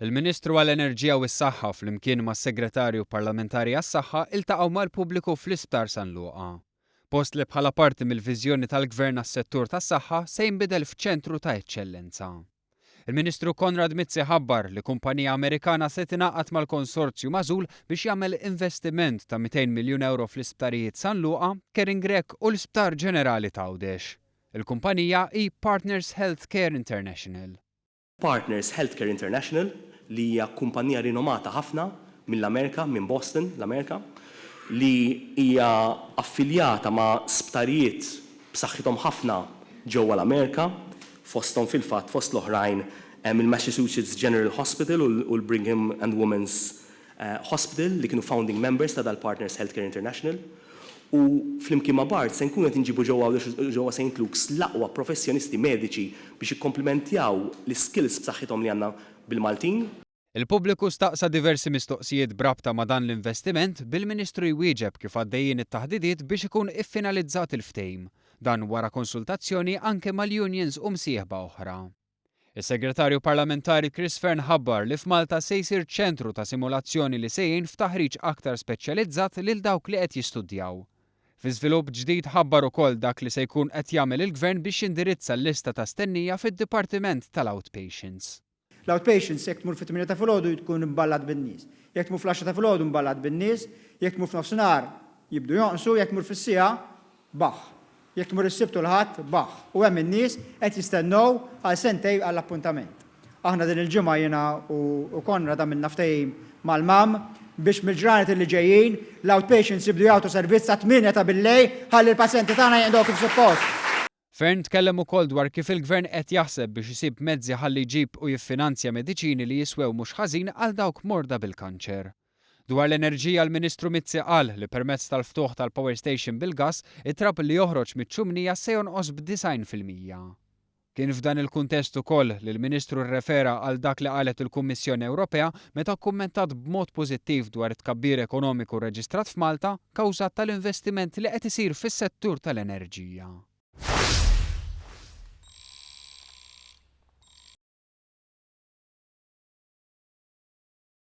Il-Ministru għall-Enerġija u s-Saħħa flimkien mas-Segretarju Parlamentari għas-Saħħa iltaqgħu mal-pubbliku fl-Isptar San Luqa. Post li bħala parti mill-viżjoni tal-Gvern għas-settur tas-saħħa se jinbidel f'ċentru ta' eċċellenza. Il-Ministru Konrad Mizzi ħabbar li kumpanija Amerikana se tingħaqad mal-konsorzju magħżul biex jagħmel investiment ta' 200 miljun euro fl-isptarijiet San Luqa, Kering Grek u l-Isptar Ġenerali ta' Għawdex. Il-kumpanija hi Partners Healthcare International. Partners Healthcare International li hija kumpanija rinomata ħafna mill-Amerika, minn Boston, l-Amerika, li hija affiljata ma' sptarijiet b'saħħithom ħafna ġewwa l-Amerika, fosthom fil-fatt fost l-oħrajn il-Massachusetts General Hospital u l-Brigham and Women's Hospital li kienu founding members ta' dal-Partners Healthcare International. U flimkien ma' Bart se nkunu qed inġibu ġewwa St. Luke's l-aqwa professjonisti mediċi biex jikkomplementjaw l-skills b'saħħithom li għandna bil-Maltin. Il-pubbliku staqsa diversi mistoqsijiet brabta ma' dan l-investiment bil-Ministru jwieġeb kif għaddejjin it-taħdidiet biex ikun iffinalizzat il-ftehim, dan wara konsultazzjoni anke mal-unions u msieħba oħra. Is-Segretarju Parlamentari Chris Fern ħabbar li f'Malta se jsir ċentru ta' simulazzjoni li sejjin f'taħriġ aktar speċjalizzat lil dawk li qed jistudjaw. Fi żvilupp ġdid ħabbar ukoll dak li se jkun qed jagħmel il-Gvern biex jindirizza l-lista ta' stennija fid-Dipartiment tal-Outpatients. L-outpatients jekk tmur fit-8 ta' filgħodu tkun imballat bin-nies. Jekk tmur fl-10 ta' filgħodu imballat bin-nies, jekk tmur f'nofsinhar jibdu jonqsu, jekk tmur fis-siegħa baħ. Jekk tmur is-sibt u l-ħadd baħ. U hemm in-nies qed jistennew għal sentej għall-appuntament. Aħna din il-ġimgħa jiena u Konrad għamilna ftehim mal-mam biex mill-ġranet li ġejjin l-outpatients jibdu jagħtu servizz ta' 8 ta' billejl ħalli l-pazjenti tagħna jgħidu kif suppost. Fern tkellem ukoll dwar kif il-Gvern qed jaħseb biex isib mezzi ħalli jġib u jiffinanzja mediċini li jiswew mhux ħażin għal dawk morda bil-kanċer. Dwar l-enerġija l-Ministru Mizzi qal li permezz tal-ftuħ tal-Power Station bil-gass it-trab li joħroġ miċ-ċumnija se jonqos b'90%. Kien f'dan il-kuntest ukoll li l-Ministru rrefera għal dak li qalet il-Kummissjoni Ewropea meta kkummentat b'mod pożittiv dwar it-tkabbir ekonomiku reġistrat f'Malta kawżat tal-investiment li qed isir fis-settur tal-enerġija.